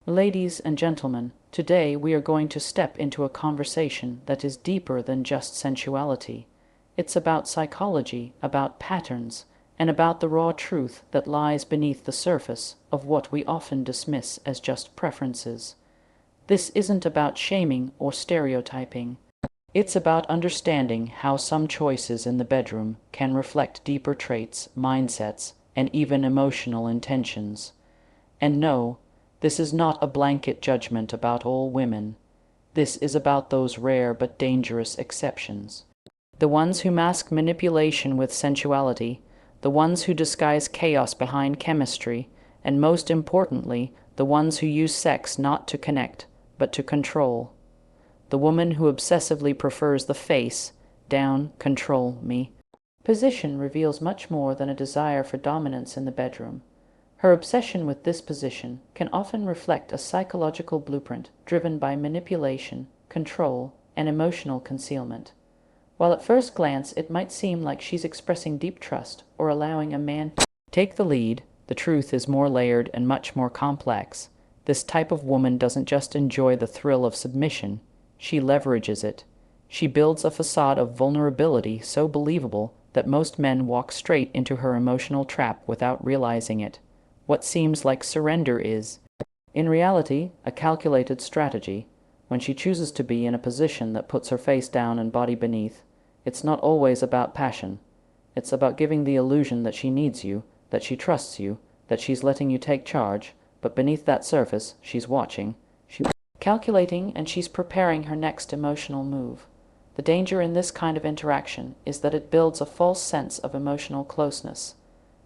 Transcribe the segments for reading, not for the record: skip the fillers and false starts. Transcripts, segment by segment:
Ladies and gentlemen, today we are going to step into a conversation that is deeper than just sensuality. It's about psychology, about patterns, and about the raw truth that lies beneath the surface of what we often dismiss as just preferences. This isn't about shaming or stereotyping. It's about understanding how some choices in the bedroom can reflect deeper traits, mindsets, and even emotional intentions. And no, this is not a blanket judgment about all women. This is about those rare but dangerous exceptions. The ones who mask manipulation with sensuality, the ones who disguise chaos behind chemistry, and most importantly, the ones who use sex not to connect, but to control. The woman who obsessively prefers the face, down, control me position reveals much more than a desire for dominance in the bedroom. Her obsession with this position can often reflect a psychological blueprint driven by manipulation, control, and emotional concealment. While at first glance it might seem like she's expressing deep trust or allowing a man to take the lead, the truth is more layered and much more complex. This type of woman doesn't just enjoy the thrill of submission, she leverages it. She builds a facade of vulnerability so believable that most men walk straight into her emotional trap without realizing it. What seems like surrender is, in reality, a calculated strategy. When she chooses to be in a position that puts her face down and body beneath, it's not always about passion. It's about giving the illusion that she needs you, that she trusts you, that she's letting you take charge, but beneath that surface, she's watching, she's calculating, and she's preparing her next emotional move. The danger in this kind of interaction is that it builds a false sense of emotional closeness.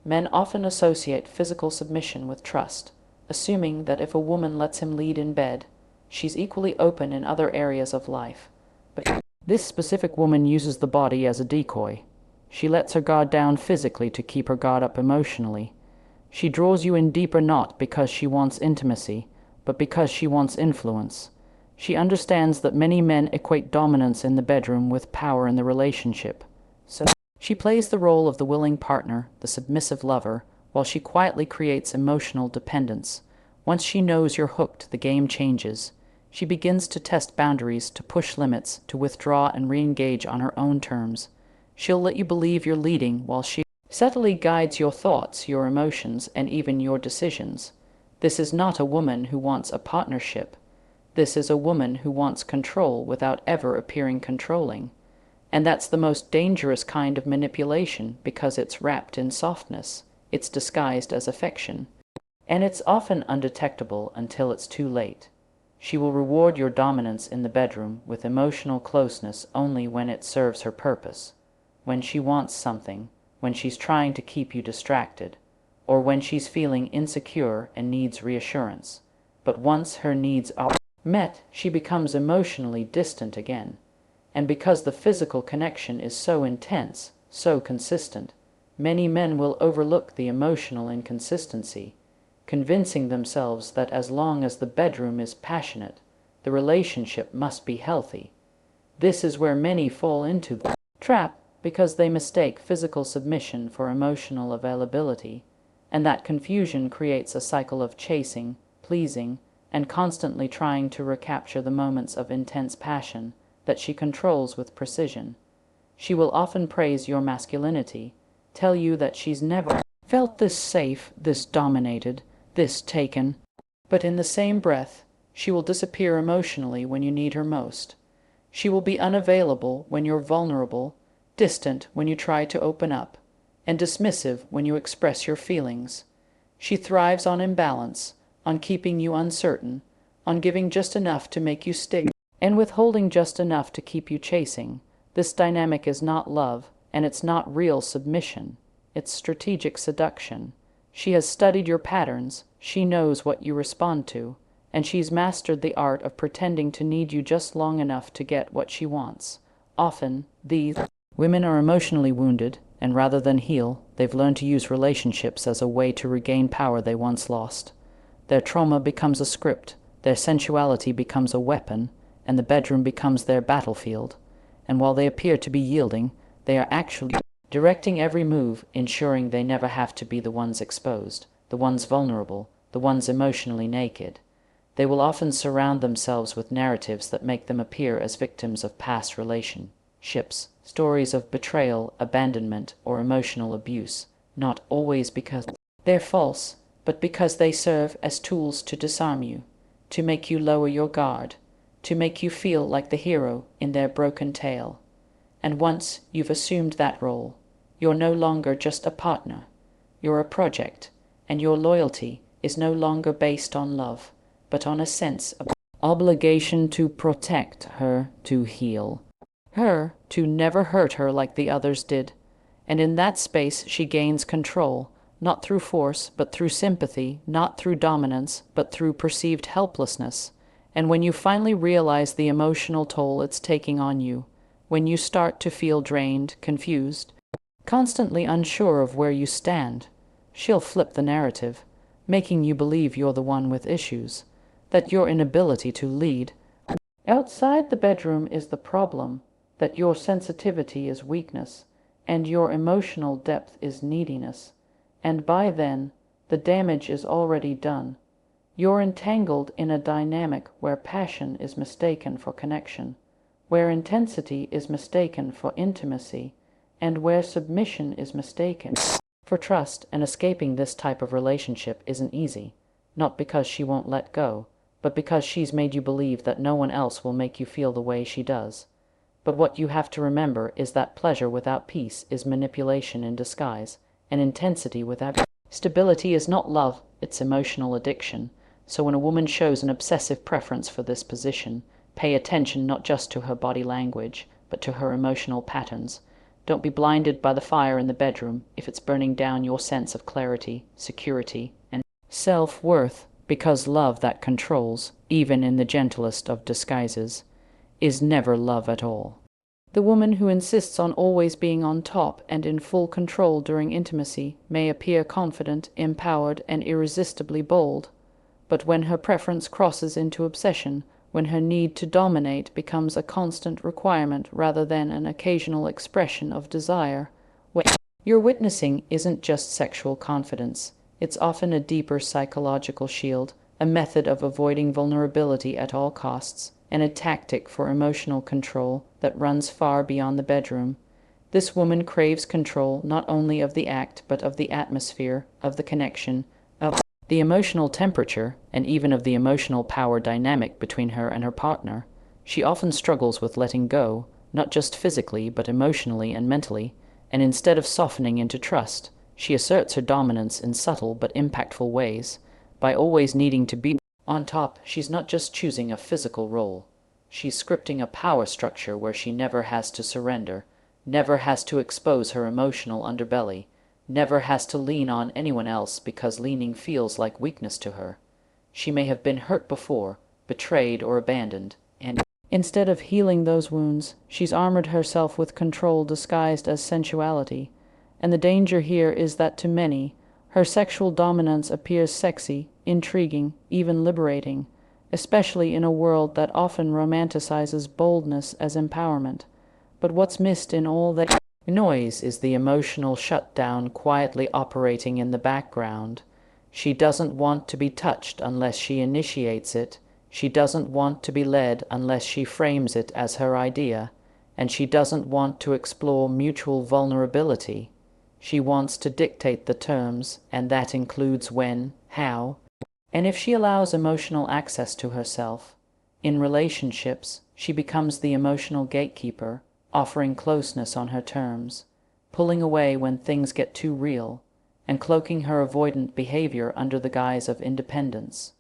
Men often associate physical submission with trust, assuming that if a woman lets him lead in bed, she's equally open in other areas of life. But this specific woman uses the body as a decoy. She lets her guard down physically to keep her guard up emotionally. She draws you in deeper not because she wants intimacy, but because she wants influence. She understands that many men equate dominance in the bedroom with power in the relationship. So she plays the role of the willing partner, the submissive lover, while she quietly creates emotional dependence. Once she knows you're hooked, the game changes. She begins to test boundaries, to push limits, to withdraw and re-engage on her own terms. She'll let you believe you're leading while she subtly guides your thoughts, your emotions, and even your decisions. This is not a woman who wants a partnership. This is a woman who wants control without ever appearing controlling. And that's the most dangerous kind of manipulation because it's wrapped in softness. It's disguised as affection. And it's often undetectable until it's too late. She will reward your dominance in the bedroom with emotional closeness only when it serves her purpose, when she wants something, when she's trying to keep you distracted, or when she's feeling insecure and needs reassurance. But once her needs are met, she becomes emotionally distant again. And because the physical connection is so intense, so consistent, many men will overlook the emotional inconsistency, convincing themselves that as long as the bedroom is passionate, the relationship must be healthy. This is where many fall into the trap because they mistake physical submission for emotional availability, and that confusion creates a cycle of chasing, pleasing, and constantly trying to recapture the moments of intense passion that she controls with precision. She will often praise your masculinity, tell you that she's never felt this safe, this dominated, this taken, but in the same breath, she will disappear emotionally when you need her most. She will be unavailable when you're vulnerable, distant when you try to open up, and dismissive when you express your feelings. She thrives on imbalance, on keeping you uncertain, on giving just enough to make you stay, and withholding just enough to keep you chasing. This dynamic is not love, and it's not real submission. It's strategic seduction. She has studied your patterns, she knows what you respond to, and she's mastered the art of pretending to need you just long enough to get what she wants. Often, these women are emotionally wounded, and rather than heal, they've learned to use relationships as a way to regain power they once lost. Their trauma becomes a script, their sensuality becomes a weapon, and the bedroom becomes their battlefield. And while they appear to be yielding, they are actually directing every move, ensuring they never have to be the ones exposed, the ones vulnerable, the ones emotionally naked. They will often surround themselves with narratives that make them appear as victims of past relationships, stories of betrayal, abandonment, or emotional abuse, not always because they're false, but because they serve as tools to disarm you, to make you lower your guard, to make you feel like the hero in their broken tale. And once you've assumed that role, you're no longer just a partner, you're a project, and your loyalty is no longer based on love, but on a sense of obligation to protect her, to heal her, to never hurt her like the others did. And in that space she gains control, not through force, but through sympathy, not through dominance, but through perceived helplessness. And when you finally realize the emotional toll it's taking on you, when you start to feel drained, confused, constantly unsure of where you stand, she'll flip the narrative, making you believe you're the one with issues, that your inability to lead outside the bedroom is the problem, that your sensitivity is weakness, and your emotional depth is neediness. And by then, the damage is already done. You're entangled in a dynamic where passion is mistaken for connection, where intensity is mistaken for intimacy, and where submission is mistaken for trust. And escaping this type of relationship isn't easy, not because she won't let go, but because she's made you believe that no one else will make you feel the way she does. But what you have to remember is that pleasure without peace is manipulation in disguise, and intensity without stability is not love, it's emotional addiction. So when a woman shows an obsessive preference for this position, pay attention not just to her body language, but to her emotional patterns. Don't be blinded by the fire in the bedroom if it's burning down your sense of clarity, security, and self-worth, because love that controls, even in the gentlest of disguises, is never love at all. The woman who insists on always being on top and in full control during intimacy may appear confident, empowered, and irresistibly bold, but when her preference crosses into obsession, when her need to dominate becomes a constant requirement rather than an occasional expression of desire, what you're witnessing isn't just sexual confidence. It's often a deeper psychological shield, a method of avoiding vulnerability at all costs, and a tactic for emotional control that runs far beyond the bedroom. This woman craves control not only of the act, but of the atmosphere, of the connection, of the emotional temperature, and even of the emotional power dynamic between her and her partner. She often struggles with letting go, not just physically, but emotionally and mentally, and instead of softening into trust, she asserts her dominance in subtle but impactful ways. By always needing to be on top, she's not just choosing a physical role. She's scripting a power structure where she never has to surrender, never has to expose her emotional underbelly, never has to lean on anyone else because leaning feels like weakness to her. She may have been hurt before, betrayed or abandoned, and instead of healing those wounds, she's armored herself with control disguised as sensuality. And the danger here is that to many, her sexual dominance appears sexy, intriguing, even liberating, especially in a world that often romanticizes boldness as empowerment. But what's missed in all that noise is the emotional shutdown quietly operating in the background. She doesn't want to be touched unless she initiates it. She doesn't want to be led unless she frames it as her idea. And she doesn't want to explore mutual vulnerability. She wants to dictate the terms, and that includes when, how, and if she allows emotional access to herself. In relationships, she becomes the emotional gatekeeper, offering closeness on her terms, pulling away when things get too real, and cloaking her avoidant behavior under the guise of independence.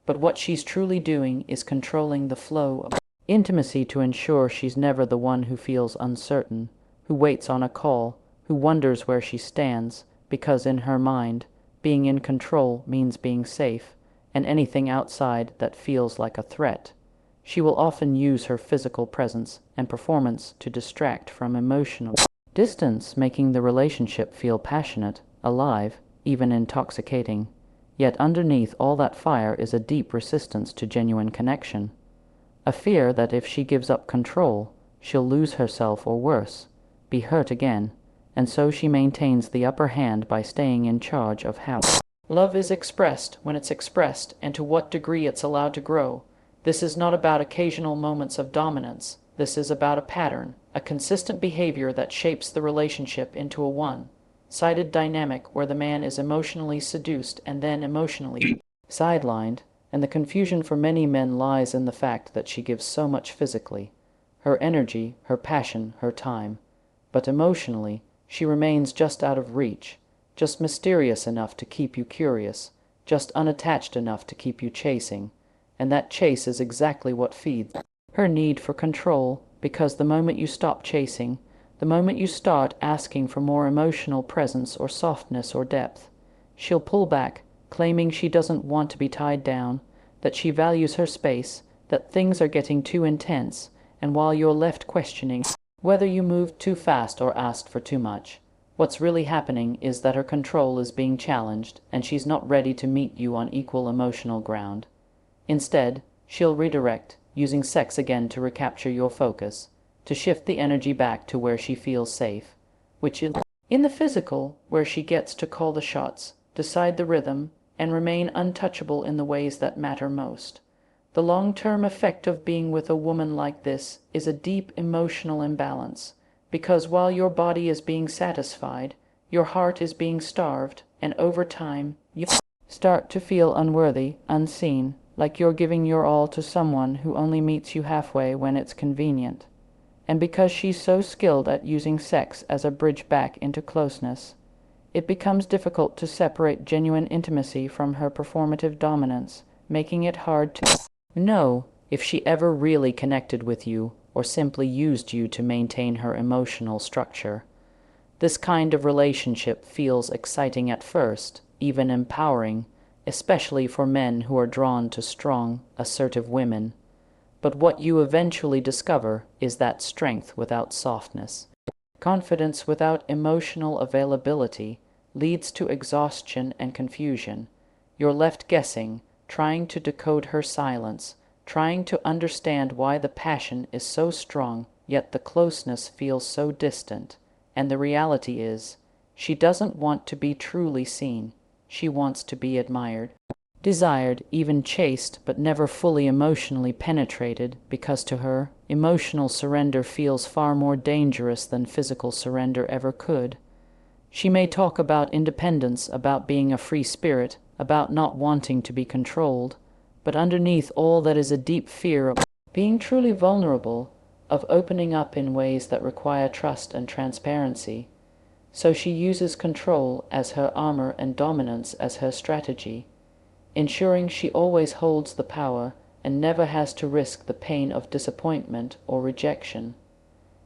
But what she's truly doing is controlling the flow of intimacy to ensure she's never the one who feels uncertain, who waits on a call, who wonders where she stands, because in her mind, being in control means being safe, and anything outside that feels like a threat. She will often use her physical presence and performance to distract from emotional distance, making the relationship feel passionate, alive, even intoxicating. Yet underneath all that fire is a deep resistance to genuine connection, a fear that if she gives up control, she'll lose herself or worse, be hurt again, and so she maintains the upper hand by staying in charge of how Love is expressed when it's expressed and to what degree it's allowed to grow. This is not about occasional moments of dominance. This is about a pattern, a consistent behavior that shapes the relationship into a one-sided dynamic where the man is emotionally seduced and then emotionally sidelined, and the confusion for many men lies in the fact that she gives so much physically, her energy, her passion, her time, but emotionally she remains just out of reach, just mysterious enough to keep you curious, just unattached enough to keep you chasing, and that chase is exactly what feeds her need for control, because the moment you stop chasing, the moment you start asking for more emotional presence or softness or depth, she'll pull back, claiming she doesn't want to be tied down, that she values her space, that things are getting too intense, and while you're left questioning whether you moved too fast or asked for too much, what's really happening is that her control is being challenged, and she's not ready to meet you on equal emotional ground. Instead, she'll redirect, using sex again to recapture your focus, to shift the energy back to where she feels safe, which is in the physical, where she gets to call the shots, decide the rhythm, and remain untouchable in the ways that matter most. The long-term effect of being with a woman like this is a deep emotional imbalance, because while your body is being satisfied, your heart is being starved, and over time, you start to feel unworthy, unseen, like you're giving your all to someone who only meets you halfway when it's convenient. And because she's so skilled at using sex as a bridge back into closeness, it becomes difficult to separate genuine intimacy from her performative dominance, making it hard to know if she ever really connected with you or simply used you to maintain her emotional structure. This kind of relationship feels exciting at first, even empowering, especially for men who are drawn to strong, assertive women. But what you eventually discover is that strength without softness, confidence without emotional availability, leads to exhaustion and confusion. You're left guessing, trying to decode her silence, trying to understand why the passion is so strong, yet the closeness feels so distant. And the reality is, she doesn't want to be truly seen. She wants to be admired, desired, even chased, but never fully emotionally penetrated, because to her, emotional surrender feels far more dangerous than physical surrender ever could. She may talk about independence, about being a free spirit, about not wanting to be controlled, but underneath all that is a deep fear of being truly vulnerable, of opening up in ways that require trust and transparency. So she uses control as her armor and dominance as her strategy, ensuring she always holds the power and never has to risk the pain of disappointment or rejection.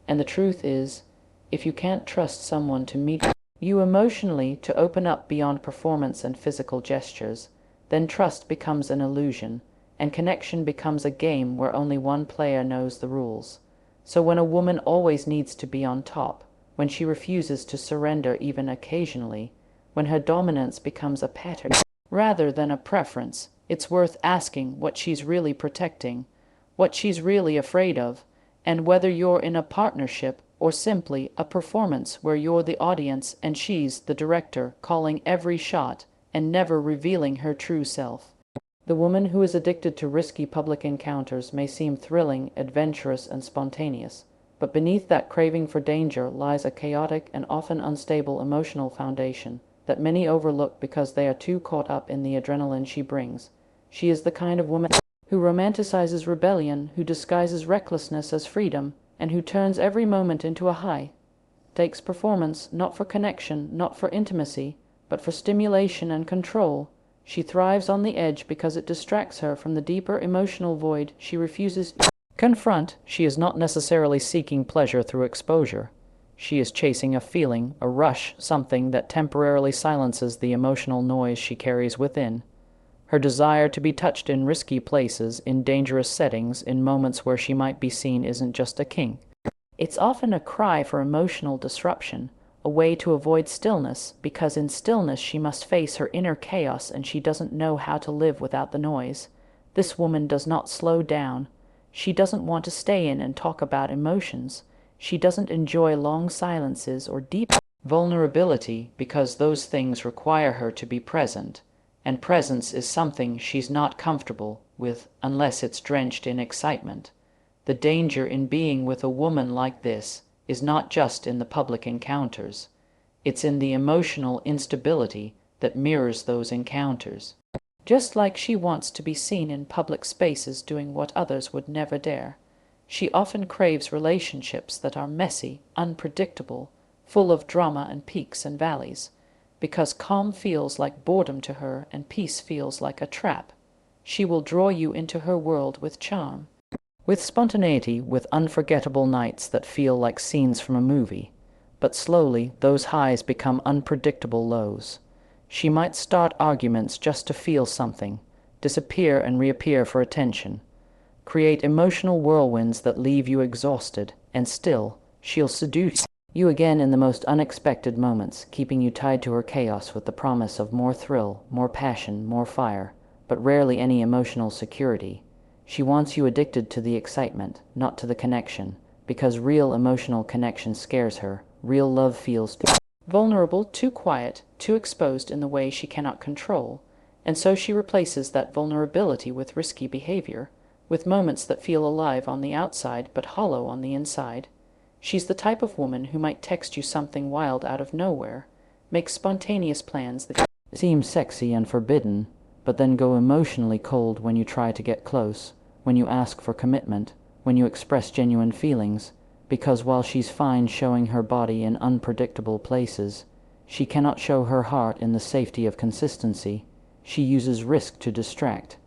And the truth is, if you can't trust someone to meet you emotionally, to open up beyond performance and physical gestures, then trust becomes an illusion, and connection becomes a game where only one player knows the rules. So when a woman always needs to be on top, when she refuses to surrender even occasionally, when her dominance becomes a pattern rather than a preference, it's worth asking what she's really protecting, what she's really afraid of, and whether you're in a partnership or simply a performance where you're the audience and she's the director, calling every shot and never revealing her true self. The woman who is addicted to risky public encounters may seem thrilling, adventurous, and spontaneous, but beneath that craving for danger lies a chaotic and often unstable emotional foundation that many overlook because they are too caught up in the adrenaline she brings. She is the kind of woman who romanticizes rebellion, who disguises recklessness as freedom, and who turns every moment into a high. Takes performance not for connection, not for intimacy, but for stimulation and control. She thrives on the edge because it distracts her from the deeper emotional void she refuses to confront. She is not necessarily seeking pleasure through exposure. She is chasing a feeling, a rush, something that temporarily silences the emotional noise she carries within. Her desire to be touched in risky places, in dangerous settings, in moments where she might be seen isn't just a kink. It's often a cry for emotional disruption, a way to avoid stillness, because in stillness she must face her inner chaos and she doesn't know how to live without the noise. This woman does not slow down. She doesn't want to stay in and talk about emotions. She doesn't enjoy long silences or deep vulnerability because those things require her to be present. and presence is something she's not comfortable with unless it's drenched in excitement. The danger in being with a woman like this is not just in the public encounters. It's in the emotional instability that mirrors those encounters. Just like she wants to be seen in public spaces doing what others would never dare, she often craves relationships that are messy, unpredictable, full of drama and peaks and valleys, because calm feels like boredom to her and peace feels like a trap. She will draw you into her world with charm, with spontaneity, with unforgettable nights that feel like scenes from a movie. But slowly, those highs become unpredictable lows. She might start arguments just to feel something, disappear and reappear for attention, create emotional whirlwinds that leave you exhausted, and still, she'll seduce you again in the most unexpected moments, keeping you tied to her chaos with the promise of more thrill, more passion, more fire, but rarely any emotional security. She wants you addicted to the excitement, not to the connection, because real emotional connection scares her. Real love feels too vulnerable, too quiet, too exposed in the way she cannot control, and so she replaces that vulnerability with risky behavior, with moments that feel alive on the outside but hollow on the inside. She's the type of woman who might text you something wild out of nowhere, make spontaneous plans that seem sexy and forbidden, but then go emotionally cold when you try to get close, when you ask for commitment, when you express genuine feelings, because while she's fine showing her body in unpredictable places, she cannot show her heart in the safety of consistency. She uses risk to distract,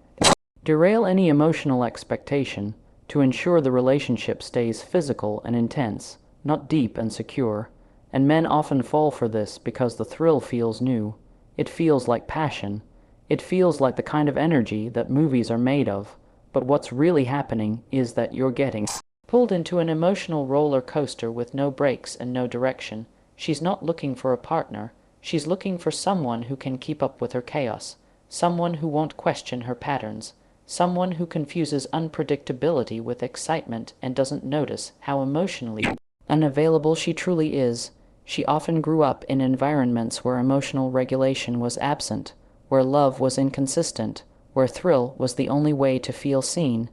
derail any emotional expectation, to ensure the relationship stays physical and intense, not deep and secure. And men often fall for this because the thrill feels new. It feels like passion. It feels like the kind of energy that movies are made of. But what's really happening is that you're getting pulled into an emotional roller coaster with no brakes and no direction. She's not looking for a partner. She's looking for someone who can keep up with her chaos, someone who won't question her patterns, someone who confuses unpredictability with excitement and doesn't notice how emotionally unavailable she truly is. She often grew up in environments where emotional regulation was absent, where love was inconsistent, where thrill was the only way to feel seen.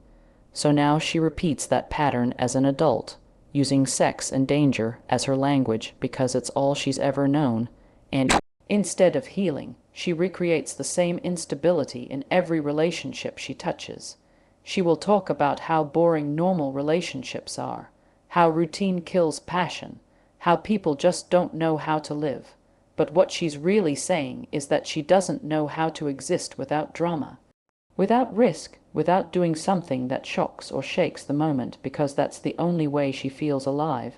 So now she repeats that pattern as an adult, using sex and danger as her language because it's all she's ever known, and instead of healing, she recreates the same instability in every relationship she touches. She will talk about how boring normal relationships are, how routine kills passion, how people just don't know how to live. But what she's really saying is that she doesn't know how to exist without drama, without risk, without doing something that shocks or shakes the moment, because that's the only way she feels alive.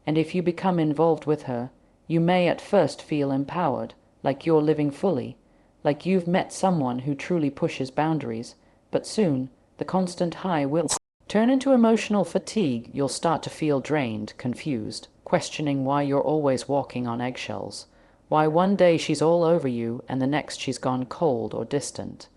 And if you become involved with her, you may at first feel empowered, like you're living fully, like you've met someone who truly pushes boundaries, but soon the constant high will turn into emotional fatigue. You'll start to feel drained, confused, questioning why you're always walking on eggshells, why one day she's all over you and the next she's gone cold or distant.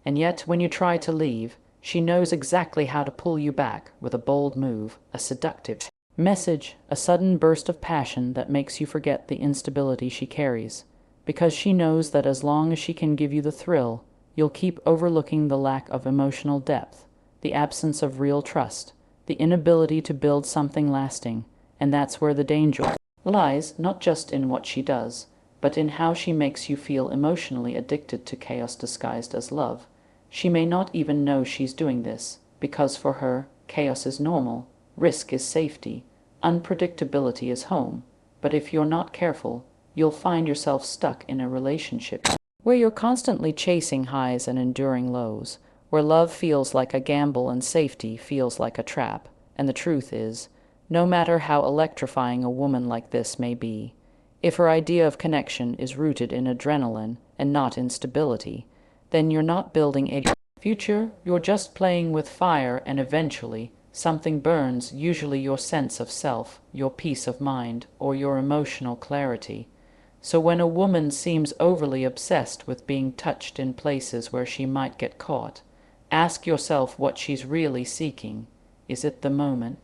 And yet when you try to leave, she knows exactly how to pull you back with a bold move, a seductive message, a sudden burst of passion that makes you forget the instability she carries, because she knows that as long as she can give you the thrill, you'll keep overlooking the lack of emotional depth, the absence of real trust, the inability to build something lasting. And that's where the danger lies, not just in what she does, but in how she makes you feel emotionally addicted to chaos disguised as love. She may not even know she's doing this, because for her, chaos is normal, risk is safety, unpredictability is home. But if you're not careful, you'll find yourself stuck in a relationship where you're constantly chasing highs and enduring lows, where love feels like a gamble and safety feels like a trap. And the truth is, no matter how electrifying a woman like this may be, if her idea of connection is rooted in adrenaline and not in stability, then you're not building a future, you're just playing with fire, and eventually something burns, usually your sense of self, your peace of mind, or your emotional clarity. So when a woman seems overly obsessed with being touched in places where she might get caught, ask yourself what she's really seeking. Is it the moment?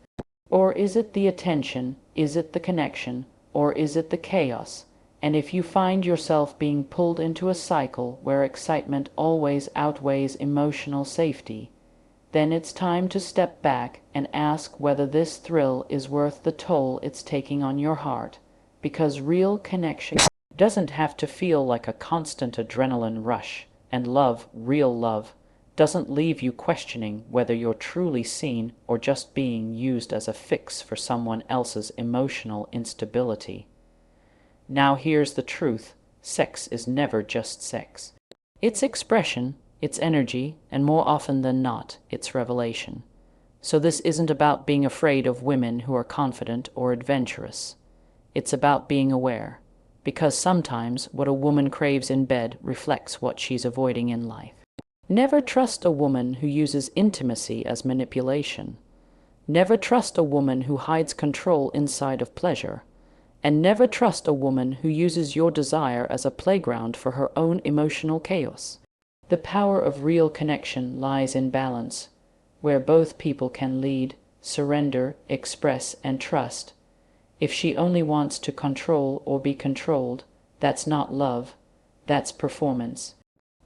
Or is it the attention? Is it the connection? Or is it the chaos? And if you find yourself being pulled into a cycle where excitement always outweighs emotional safety, then it's time to step back and ask whether this thrill is worth the toll it's taking on your heart, because real connection doesn't have to feel like a constant adrenaline rush, and love, real love, doesn't leave you questioning whether you're truly seen or just being used as a fix for someone else's emotional instability. Now here's the truth: sex is never just sex. It's expression, it's energy, and more often than not, it's revelation. So this isn't about being afraid of women who are confident or adventurous. It's about being aware, because sometimes what a woman craves in bed reflects what she's avoiding in life. Never trust a woman who uses intimacy as manipulation. Never trust a woman who hides control inside of pleasure. And never trust a woman who uses your desire as a playground for her own emotional chaos. The power of real connection lies in balance, where both people can lead, surrender, express, and trust. If she only wants to control or be controlled, that's not love, that's performance.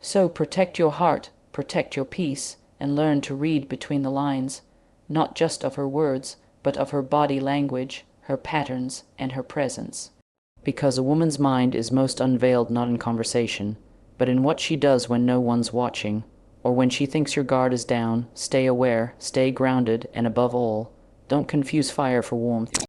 So protect your heart, protect your peace, and learn to read between the lines, not just of her words, but of her body language, her patterns, and her presence. Because a woman's mind is most unveiled not in conversation, but in what she does when no one's watching, or when she thinks your guard is down. Stay aware, stay grounded, and above all, don't confuse fire for warmth.